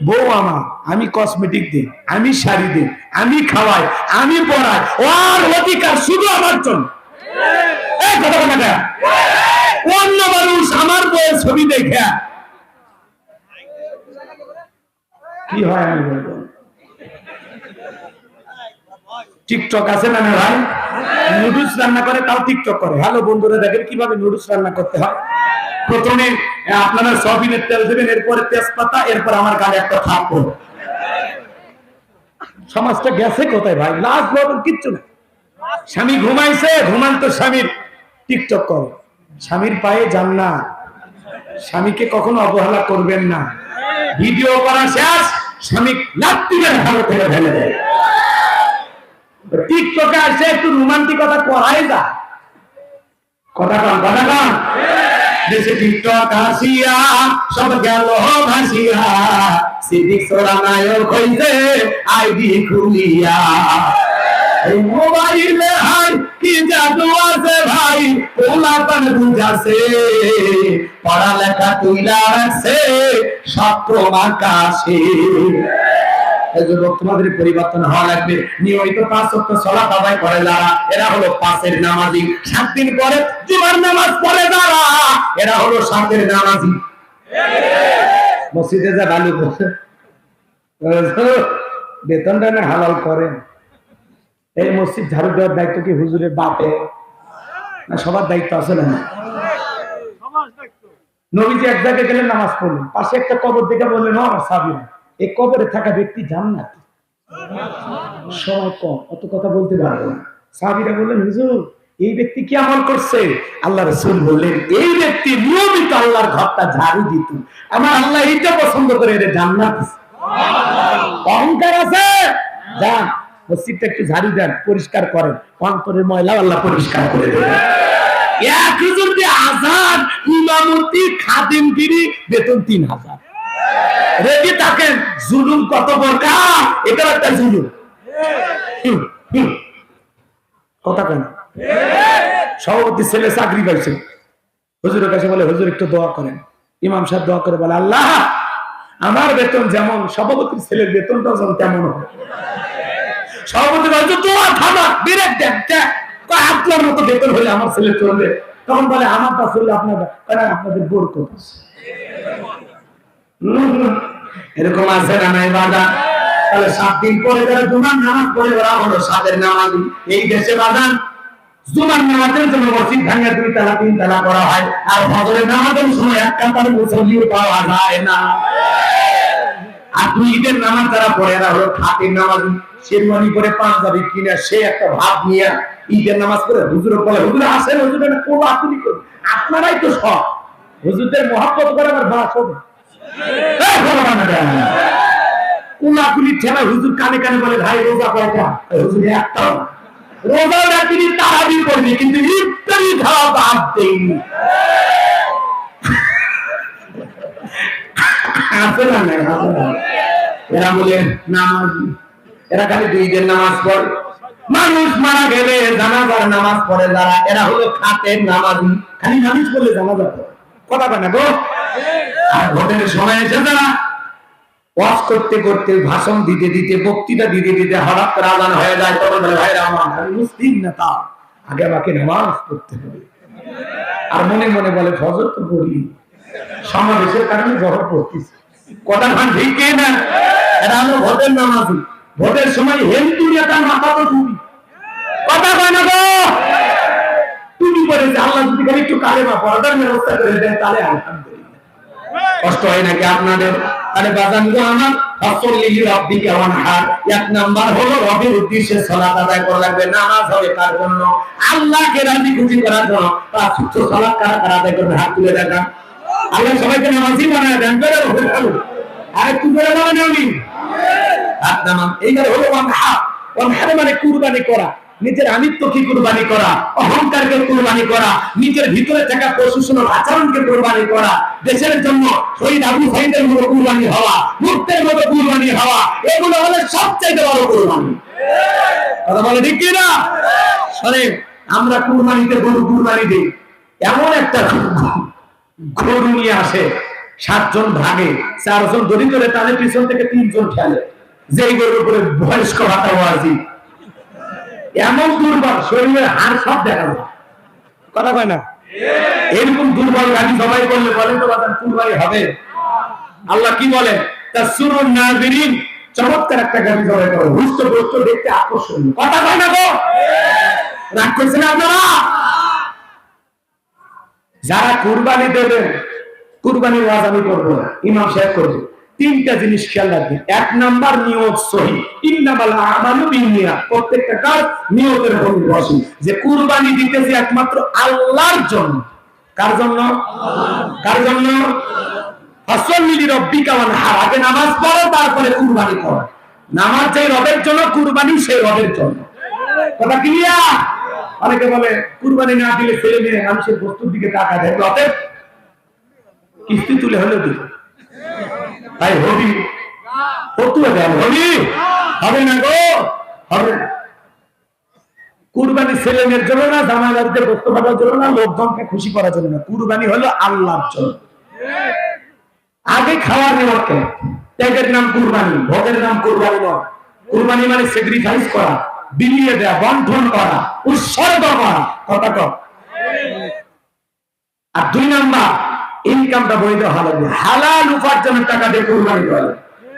বউ আমার, আমি কসমেটিক দিই, আমি শাড়ি দিই, আমি খাওয়াই, আমি পড়াই, ওর অধিকার শুধু আমার জন্য। অন্য মানুষ আমার বউয়ের ছবি দেখে কি হয় আমি বলবো। টিকটক আছে না ভাই, নুডলস রান্না করে, তাও টিকটক করে। হ্যালো বন্ধুরা, দেখেন কিভাবে নুডলস রান্না করতে হয়। প্রথমে আপনারা সয়াবিনের তেল দেবেন, এরপরে তেজপাতা, এরপর আমার গালে একটা থাপ্পড়। সমাজটা গেছে কোথায় ভাই? লাশ বদল কিচ্ছু না। স্বামী ঘুমাইছে, ঘুমান্ত স্বামীর টিকটক করে। স্বামীর পায়ে জান্নাত, স্বামীকে কখনো অবহেলা করবেন না। ভিডিও করা শেষ, স্বামী লাত্তি মেরে ভালো করে ফেলে দেয়। টিকটকে আসে একটু রোমান্টিকতা করাই যা, কথা কন, কথা কন। দেশে টিকটক আসিয়া সব গেল ভাসিয়া, সিদ্দিক সোরা নায়ক হইতে আইডি খুলিয়া। এই মোবাইলে হাই কি জাদু আছে ভাই, পোলাপান বুঝাছে, পড়ালেখা তুইলা রাখছে সপ্তম আকাশে। তোমাদের পরিবর্তন হওয়া লাগবে। নিয়মিত 5 ওয়াক্ত সালাত আদায় করে যারা, এরা হলো 5-এর নামাজি। 7 দিন পরে জুমার নামাজ পড়ে যারা, এরা হলো 7-এর নামাজি। মসজিদে যা ভালো বেতনটা না হালাল করেন। এই মসজিদ ঝাড়ু দেওয়ার দায়িত্ব কি হুজুরের বাপে না সবার দায়িত্ব আছে না? নবীজি এক জায়গায় গেলে নামাজ পড়লেন, পাশে একটা কবর দেখে বললেন, আমার সাবিরা, এই কবরে থাকা ব্যক্তি জান্নাত। সময় কম, অত কথা বলতে পারবো না। সাহাবীরা বললেন, হুজুর এই ব্যক্তি কি আমল করছে? আল্লাহ রাসূল বললেন, এই ব্যক্তি নিয়মিত আল্লাহর ঘরটা ঝাড়ু দিত, আমার আল্লাহ এটা পছন্দ করে, এর জান্নাত। অহংকার আছে, যান মসজিদটা একটু ঝাড়ু দেন, পরিষ্কার করেন, অন্তরের ময়লা আল্লাহ পরিষ্কার করে দেবেন। একজন যে আযান, ইমামতি, খাদিমগিরি, বেতন 3000। রেডি থাকেন, জুলুম কত প্রকার, এটা একটা জুলুম। কথা কেন? সভাপতি ছেলে চাকরি পাইছে, হুজুরের কাছে বলে, হুজুর একটু দোয়া করেন। ইমাম সাহেব দোয়া করে বলে, আল্লাহ আমার বেতন যেমন সভাপতির ছেলের বেতনটাও যেন তেমন হয়। সভাপতি বলছে, দোয়া থামা, বিরেক দেন, আপনার মতো বেতন হলে আমার ছেলে চলবে। তখন বলে, আমারটা চললে আপনাদের বরকত আছে। এরকম আছে না নাই বাধা? তাহলে 7 দিন পরে যারা জুমার নামাজ পড়ে, ওরা হলো 7-এর নামাজি। এই দেশে বাদান জুমার নামাজের জন্য মসজিদ ভাঙা 2 তালা 3 তালা করা হয়, আর ফজরের নামাজের সময় এক কাতার মুসল্লি পাওয়া যায় না। আর ঈদের নামাজ যারা পড়ে, এরা হলো 8-এর নামাজি। শেরওয়ানি পরে পাঞ্জাবি কিনে সে একটা ভাব নিয়ে ঈদের নামাজ পড়ে হুজুর বলে, হুজুর আসেন, হুজুর এটা কোলাকুলি করুন, আপনারাই তো সব হুজুরদের মহব্বত করে আমার বাস হবে। কোলাকুলি ঠেলা হুজুর কানে কানে বলে, ভাই রোজা কয়টা? হুজুর একটাও। রোজা রাখিনি তারাবি করবি, কিন্তু ইফতারি খাওয়া বাদ দেয়নি। আছে না নাই? এরা বলে নামাজ, এরা খালি 2 দিন নামাজ পড়ে। মানুষ মারা গেলে জানাজার নামাজ পড়ে যারা, এরা হলো খাতের নামাজি। খালি নামাজ পড়লে জানাজা পড়ে, কথা কয় না গো। আর ভোটের সময় এসে যারা ওয়াজ করতে করতে, ভাষণ দিতে দিতে, বক্তৃতা দিতে দিতে হঠাৎ করে আযান হয়ে যায়, তখন বলে ভাইরা আমার, আমি মুসলিম নেতা, আগে আমাকে নামাজ পড়তে হবে। আর মনে মনে বলে ফজর তো পড়ি, সমাবেশের কারণে জড়ো পড়তেছি। কথা খান ঠিক কি না? এটা হলো ভোটের নামাজি। ভোটের সময় হিন্দু নেতার মাথা তো টুপি, কথা কয় না গো। টুপি পড়েছে, আল্লাহ যদি খালি একটু কালেমা পড়ার ব্যবস্থা করে দেন তাহলে আলহামদুলিল্লাহ। কষ্ট হয় নাকি আপনাদের? তাহলে বাজান গো আমার, ফাসল্লি রাব্বিকা ওয়ানহার, এক নাম্বার হলো রবের উদ্দেশ্যে সালাত আদায় করা লাগবে। নামাজ হবে কার জন্য? আল্লাহকে রাজি খুশি করার জন্য। তার সুস্থ সালাত কারা কারা আদায় করবে? হাত তুলে দেখা। আল্লাহ সবাইকে নামাজি বানায় দেন, করে ভালো। আর একটু করে বলেন আমি হাত নামান। এইবার হলো ওয়ানহার। ওয়ানহার মানে কুরবানি করা, নিজের আমিত্বকে কুরবানি করা, অহংকারকে কুরবানি করা, নিজের ভিতরে থাকা পশুসুলভ আচরণকে কুরবানি করা, দেশের জন্য শহীদ আবু সাঈদের মতো কুরবানি হওয়া, মুক্তের মতো কুরবানি হওয়া, এগুলো হলো সবচেয়ে বড় কুরবানি। কথা বলে ঠিক কি না? শোনেন, আমরা কুরবানিতে গরু কুরবানি দিই, এমন একটা গরু নিয়ে আসে, 7 জন ভাগে, 4 জন দড়ি ধরে টানে, পিছন থেকে 3 জন ঠেলে, যেই গরুর উপরে বয়স্ক ভাতা ওয়াজি, এমন দুর্বল, শরীরের হাড় সব দেখা যায়, কথা কয় না? এরকম দুর্বল গাড়ি সবাই করলে বলেন তো বাজার কুরবানি হবে? আল্লাহ কি বলে? তাসরুন নাযিরিন, চমৎকার একটা গাড়ি জবাই করো, হুষ্ট পুষ্ট দেখতে আকর্ষণীয়, কথা কয় না গো? রাগ করছেন আপনারা? যারা কুরবানি দেবেন, কুরবানির ওয়াজ আমি করবো না, ইমাম সাহেব করবে। 3টা জিনিস খেয়াল রাখবেন। 1 নাম্বার, নিয়ত সহি। ইন্নামাল আমালু বিন্নিয়াত, প্রত্যেকটা কাজ নিয়তের উপর নির্ভরশীল। যে কুরবানি দিতেছি একমাত্র আল্লাহর জন্য। কার জন্য? কার জন্য? ফাসল্লি রাব্বিকা ওয়ানহার, আগে নামাজ পড়ো, তারপরে কুরবানি করো। নামাজ যেই রবের জন্য, কুরবানি সেই রবের জন্য। কথা ক্লিয়ার? অনেকে বলে কুরবানি না দিলে ছেলে মেয়ে মানুষের বস্তুর দিকে তাকায় দেয়, অতএব কিস্তি তুলে হলেও দিল, তাই হবি ফতুয়া দেন, হবি হবে না গো, হবে না। কুরবানি ছেলে মেয়ের জন্য না, জামাইবাড়িতে বস্তু পাঠার জন্য না, লোকজনকে খুশি করার জন্য না, কুরবানি হলো আল্লাহর জন্য। আগে খাওয়ার নিয়ত, ত্যাগের নাম কুরবানি, ভোগের নাম কুরবানি নয়। কুরবানি মানে স্যাক্রিফাইস করা, বিলিয়ে দেওয়া, বন্ধন করা, উৎসর্গ করা, কথা কর। আর 2 নাম্বার, ইনকামটা বৈধ হালাল, হালাল উপার্জনের টাকা দিয়ে কুরবানি করে।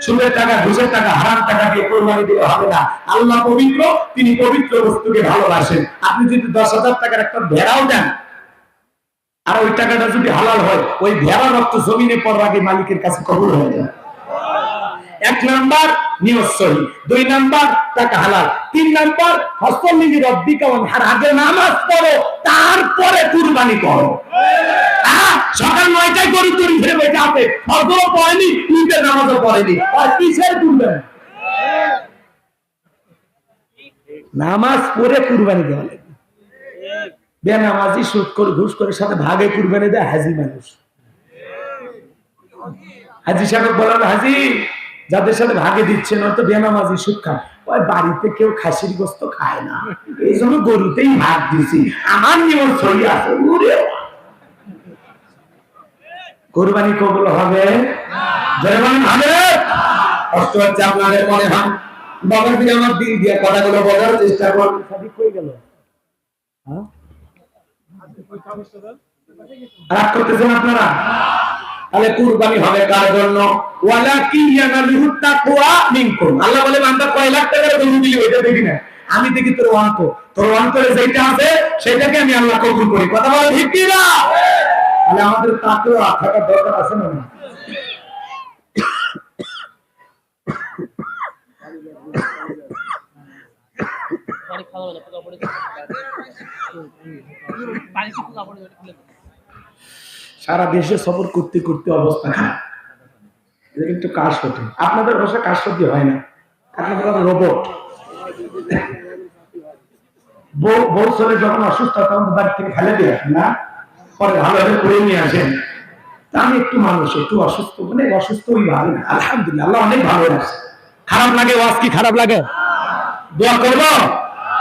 সুদের টাকা, ঘুষের টাকা, হারাম টাকা দিয়ে কুরবানি দিলে হবে না। আল্লাহ পবিত্র, তিনি পবিত্র বস্তুকে ভালোবাসেন। আপনি যদি 10,000 টাকার একটা ভেড়াও দেন, আর ওই টাকাটা যদি হালাল হয়, ওই ভেড়া রক্ত জমিনে পড়ার আগে মালিকের কাছে কবুল হয়ে যায়। 1 নাম্বার নিয়ত সহি, 2 নাম্বার টাকা হালাল, 3 নাম্বার ফাসল্লি রাব্বিকা ওয়ানহার, আগে নামাজ পড়ো, তারপরে কুরবানি করো। সকাল 9টায় গরু তৈরি ফিরে বসে আছে, ফজরও পড়েনি, ঈদের নামাজও পড়েনি, আর কিসের কুরবানি? নামাজ পড়ে কুরবানি দেওয়া লাগবে। বেনামাজি সুদ করে ঘুষ করে সাথে ভাগে কুরবানি দেয় হাজি মানুষ। হাজি সাহেব বলেন, হাজি যাদের সাথে ভাগে দিচ্ছেন হয়তো বেনামাজি সুদ খায়, ওই বাড়িতে কেউ খাসির গোস্ত খায় না, এই জন্য গরুতেই ভাগ দিছি, আমার নিয়ম সহি আছে। কুরবানি কবুল হবে? হবে? কষ্ট হচ্ছে আপনাদের মনে হয়? বাবার দিকে আমার দিল দিয়ে কথাগুলো বলার চেষ্টা করুন। সঠিক হয়ে গেল, রাগ করতেছেন আপনারা? তাহলে কুরবানি হবে কার জন্য? আল্লাহ বলে, বান্দা কয় লাখ টাকার গরু দিলি ওইটা দেখি না, আমি দেখি তোর অন্তর, তোর অন্তরে যেটা আছে সেটাকে আমি আল্লাহ কবুল করি। কথা বলে ঠিক কি না? তাহলে আমাদের তাকেও থাকার দরকার আছে না? সারা দেশে সফর করতে করতে অবস্থা খারাপ, একটু কাজ হতো। আপনাদের ভাষা কাজ সত্যি হয় না, আপনাদের রোবট। বউ ছেলে যখন অসুস্থ তখন বাড়ি থেকে ফেলে দিয়ে আসেন না, পরে ভালোভাবে করে নিয়ে আসেন। তা আমি একটু মানুষ, একটু অসুস্থ, মানে অসুস্থ ওই ভালো না, আলহামদুলিল্লাহ আল্লাহ অনেক ভালো আছে। খারাপ লাগে ওয়াজ কি খারাপ লাগে? দোয়া করবো,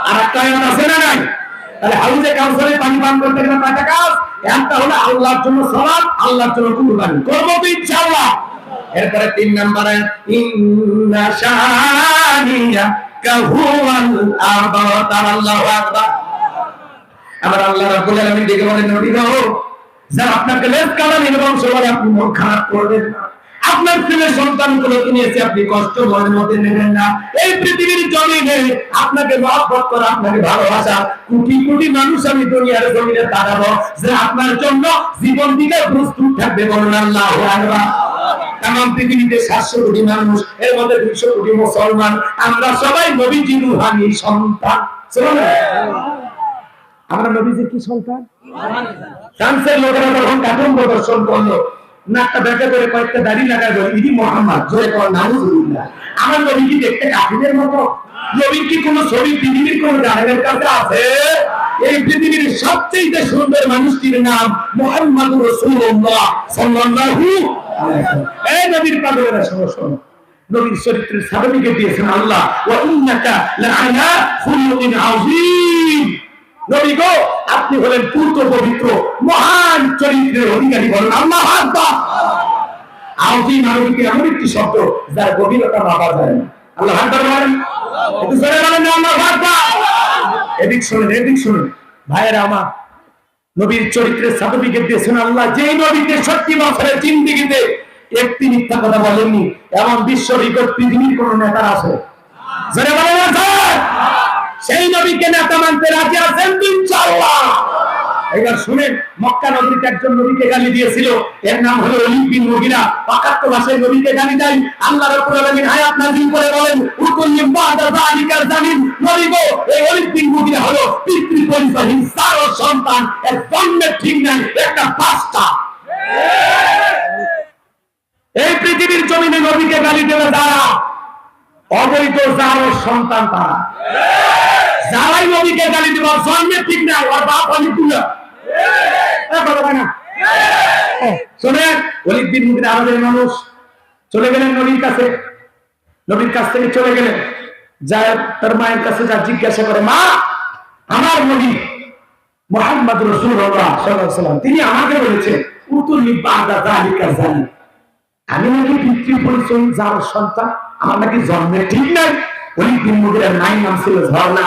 আর একটা আয়াত আছে না নাই? তাহলে হাউজে কাউসারে পানি পান করতে গেলে কয়টা কাজ? একটা হলো আল্লাহর জন্য সালাত, আল্লাহর জন্য কুরবানি করব তো ইনশাআল্লাহ। এরপরে 3 নম্বরে ইন্না শানিয়াকা হুয়াল আবতার। আল্লাহু আকবার। আমার আল্লাহ রাব্বুল আলামিন দেখে বলেন, নবী গো, যারা আপনাকে লেজ কামানি বংশ বলে আপনি মন খারাপ করবেন না, আপনার ছেলে সন্তানগুলোকে নিয়ে আপনি কষ্ট মনের মধ্যে নেবেন না। এই পৃথিবীর জমিনে আপনাকে মহব্বত করা, আপনাকে ভালোবাসা কোটি কোটি মানুষ আমি দুনিয়ার জমিনে দাঁড়াবো যে আপনার জন্য জীবন দিতে প্রস্তুত থাকবে। বলুন আল্লাহু আকবার। তামাম পৃথিবীতে 700 কোটি মানুষ, এর মধ্যে 200 কোটি মুসলমান, আমরা সবাই নবীজির রূহানী সন্তান। আমরা নবীজির কি সন্তান? ফ্রান্সের লোকেরা তখন কার্টুন প্রদর্শন করলো, নাকটা ব্যাকা করে কয়েকটা দাড়ি লাগায় বলে ইদি মোহাম্মদ, জোরে কর নাউজুবিল্লাহ। আমার নবী কি দেখতে কাফিরের মতো? নবীর কি কোনো ছবি পৃথিবীর কোন জাহেলের কাছে আছে? এই পৃথিবীর সবচেয়ে সুন্দর মানুষটির নাম মুহাম্মদুর রাসূলুল্লাহ সাল্লাল্লাহু আলাইহি ওয়াসাল্লাম। এই নবীর পাগলেরা শোনো, নবীর চরিত্রের সার্টিফিকেট দিয়েছেন আল্লাহ, ওয়া ইন্নাকা লাআলা খুলুকিন আযীম। নবী গো, আপনি হলেন পূর্ণ পবিত্র মহান চরিত্রের অধিকারী। বলেন আল্লাহু আকবার। আযীম আরবিতে এমন একটি শব্দ যার গভীরতা ভাবা যায় না। আল্লাহু আকবার বলেন, একটু জোরে বলেন আল্লাহু আকবার। এদিক শুনুন ভাইয়েরা আমার, নবীর চরিত্রের সার্টিফিকেট দিয়েছেন আল্লাহ। যেই নবীকে 70 বছরের জিন্দেগিতে একটি মিথ্যা কথা বলেননি, এমন বিশ্ব রেকর্ড পৃথিবীর কোন নেতা আছে? জোরে বলেন আছে? সেই নবীকে নেতা মানতে রাজি আছেন ইনশাআল্লাহ। এবার শুনেন, মক্কা নগরীতে একজন নবীকে গালি দিয়েছিল, এর নাম হলো ওলীদ বিন মুগীরা। ৭৫ ভাষায় নবীকে গালি দেয়। আল্লাহ রাব্বুল আলামিন আয়াত নাযিল করে বলেন, উকুল্লি বাদা যালিকাল জামিন। নবী গো, এই ওলীদ বিন মুগীরা হলো পিতৃ পরিচয়হীন চার সন্তান, এর জন্মের ঠিক নাই, একটা বাচ্চা। এই পৃথিবীর জমিনে নবীকে গালি দেবে যারা, অবৈধ যার সন্তান তারা। যারাই নবীকে গালি দেবে জন্মের ঠিক নাই, ওর বাপ হলি তুলা। শোনেন, ওলীদ বিন মুগীরা আরবের মানুষ, চলে গেলেন নবীর কাছে। নবীর কাছ থেকে চলে গেলেন, যায় তার মায়ের কাছে যা জিজ্ঞাসা করে, মা, আমার নবী মুহাম্মদুর রাসূলুল্লাহ সাল্লাল্লাহু আলাইহি ওয়াসাল্লাম তিনি আমাকে বলেছেন উতুল্লি বাদা যালিকা জানি, আমি নাকি পিতৃ পরিচয় যার সন্তান, আমার নাকি জন্মের ঠিক নাই। ওলীদ বিন মুগীরার মায়ের নাম ছিল ঝর্ণা।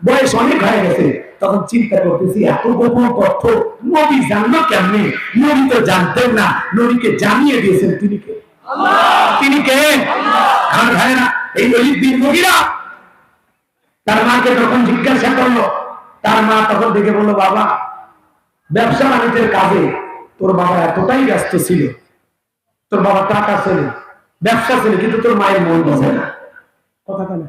বয়স অনেক হয়ে গেছে। তখন চিন্তা করতেছি, এত গোপন তথ্য নবী জানলো কেমনে? নবী তো জানতেন না, নবীকে জানিয়ে দিয়েছেন তিনি কে? তিনি কে? আমার ভাইরা, এই ওলীদ বিন মুগীরা তার মাকে তখন জিজ্ঞাসা করলো। তার মা তখন দেখে বললো, বাবা, ব্যবসা বাণিজ্যের কাজে তোর বাবা এতটাই ব্যস্ত ছিল, তোর বাবা টাকা ছিল, ব্যবসা ছিল, কিন্তু তোর মায়ের মন বসে না। কথা কেন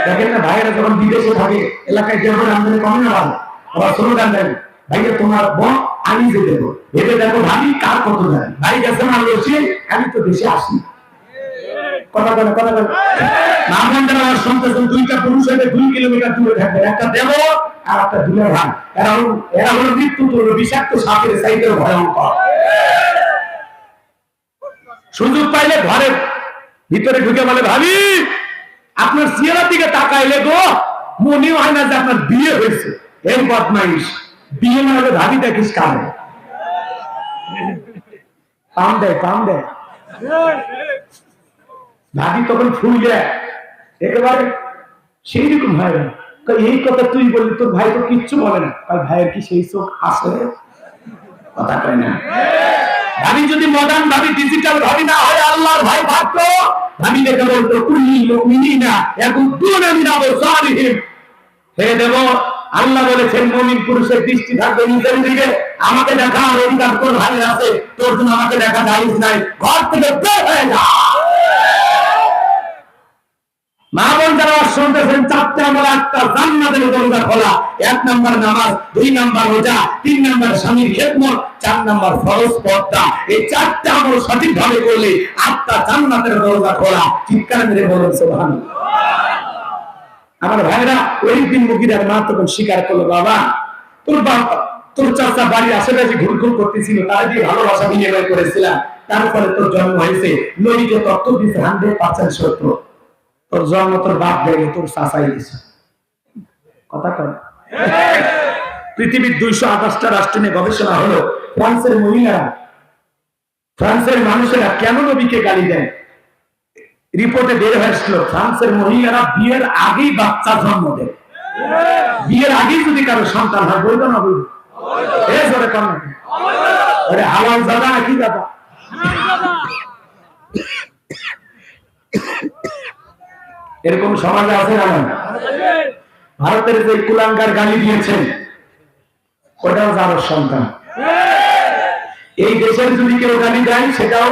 দেখেন না, ভাইয়েরা যখন বিদেশে থাকে, এলাকায় যেমন আমদানি কমে না, ভালো আবার স্লোগান দেন, ভাইয়া তোমার বোন আমি যে দেবো, ভেবে দেখো ভাবি কার কত জানি, ভাই গেছে না রয়েছে, আমি তো দেশে আসি। কথা বলে মা বোনরা আমার সন্তান দুইটা পুরুষ হয়ে 2 কিলোমিটার দূরে থাকবে, একটা দেব আর একটা দুলে ভাই। এরা হলো মৃত্যু তুল্য বিষাক্ত সাপের চাইতেও ভয়ঙ্কর। সুযোগ পাইলে ঘরের ভিতরে ঢুকে বলে, ভাবি আপনার চেহারার দিকে তাকাইলে গো মনে হয় না যে আপনার বিয়ে হয়েছে। এই বদমাইশ, বিয়ে না হলে ভাবি দেখিস কারে পাম দেয়। ভাবি তখন ফুল দেয় একেবারে সেই রকম হয় না। এই কথা তুই বললি, তোর ভাই তো কিচ্ছু বলে না। ভাইয়ের কি সেই চোখ আছে? কথা কয় না। ভাবি যদি মডার্ন ভাবি, ডিজিটাল ভাবি না হয়, আল্লাহর ভাই থাকতো, ভাবি দেখে বলতো, কুল্লিল মুমিনিনা ইয়াকুদ্দুনা মিন আবসারিহিম। হে দেব, আল্লাহ বলেছেন মুমিন পুরুষের দৃষ্টি থাকবে নিজের দিকে। আমাকে দেখা অধিকার তোর ভাই আছে, তোর জন্য আমাকে দেখা জায়েজ নাই। ঘর থেকে বের হয়ে যা। মা বোন যারা শুনতেছেন, 4টা আমল, 8টা জান্নাতের দরজা খোলা। 1 নাম্বার নামাজ, 2 নাম্বার রোজা, 3 নাম্বার স্বামীর খেদমত, 4 নাম্বার ফরজ পর্দা। এই 4টা আমল সঠিকভাবে করলে 8টা জান্নাতের দরজা খোলা। চিৎকার মেরে বলুন সুবহানাল্লাহ। আমার ভাইরা, ওলীদ বিন মুগীরার মা তখন স্বীকার করলো, বাবা, তোর চাচা বাড়ির আশেপাশে ঘুরঘুর করতেছিল, তারা দিয়ে ভালোবাসা বিনিময় করেছিলাম, তারপরে তোর জন্ম হয়েছে। নবীকে তত্ত্ব দিয়েছে 100% সত্য। তোর জন্ম তোর বাপ দেয়নি, তোর চাচাই দিয়েছে। কথা কয় পৃথিবীর 228টা রাষ্ট্র নিয়ে গবেষণা হলো, ফ্রান্সের মহিলারা, ফ্রান্সের মানুষেরা কেন নবীকে গালি দেয়। রিপোর্টে বের হয়েছিল ফ্রান্সের মহিলারা বিয়ের আগেই বাচ্চা জন্ম দেয়। বিয়ের আগেই যদি কারো সন্তান হয়, বলতো না বলবো হালাল দাদা নাকি দাদা। এরকম সমাজে আছে না? ভারতের যে কুলাঙ্গার গালি দিয়েছেন ওটাও যার সন্তান। এই দেশের যদি কেউ গালি দেয় সেটাও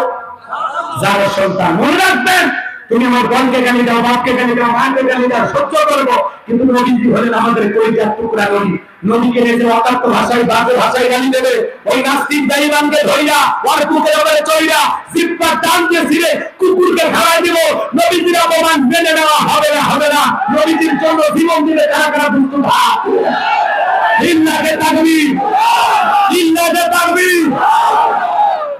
যার সন্তান। মনে রাখবেন, তুমি আমার বোনকে গালি দাও, বাপকে গালি দাও, মাকে গালি দাও, সহ্য করবো, কিন্তু নবীজি হলেন আমাদের কলিজার টুকরা নবী। নবীকে নিজে অকাত্য ভাষায়, বাজে ভাষায় গালি দেবে, ওই নাস্তিক বেঈমানকে ধইরা ওর বুকের উপরে চইরা জিহ্বা টানতে ছিঁড়ে কুকুরকে খাওয়াই দিব। নবীজির অপমান মেনে নেওয়া হবে না, হবে না। নবীজির জন্য জীবন দিলে কারা কারা প্রস্তুত? লিল্লাহে তাকবীর, লিল্লাহে তাকবীর।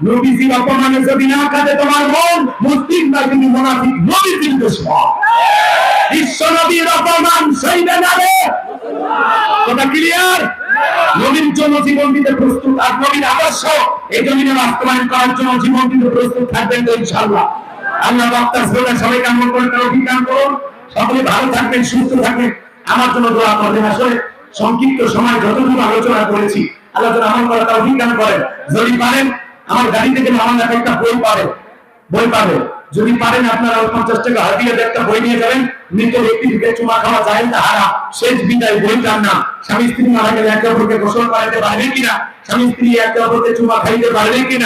নবীজির অপমানে যদি না কাঁদে তোমার মন, মুসলিম না কিন্তু মুনাফিক। নবীজির দুশমন, বিশ্ব নবীর অপমান সইবে না রে। কথা ক্লিয়ার? নবীর জন্য জীবন দিতে প্রস্তুত, আর নবীর আদর্শ এই জমিনে বাস্তবায়ন করার জন্য জীবন দিতে প্রস্তুত থাকবেন তো ইনশাআল্লাহ। আল্লাহ বাপ্তার বলে সবাই কামনা করেন, অভিজ্ঞান করুন। সকলে ভালো থাকবেন, সুস্থ থাকবেন, আমার জন্য দোয়া করবেন। আসলে সংক্ষিপ্ত সময় যতটুকু আলোচনা করেছি, আল্লাহ যেন আমল করার অভিজ্ঞান করেন। যদি পারেন আমার গাড়ি থেকে নামার একটা বই পাবে। যদি পারেন আপনারা 50 টাকা হাতিয়ে একটা বই নিয়ে যাবেন। মৃত ব্যক্তিকে চুমা খাওয়া যায় না, হারা শেষ বিদায় বইটার নাম। স্বামী স্ত্রী মারা গেলে একে অপরকে গোসল করাতে পারবে কিনা, স্বামী স্ত্রী একে অপরকে চুমা খাইতে পারবে কিনা।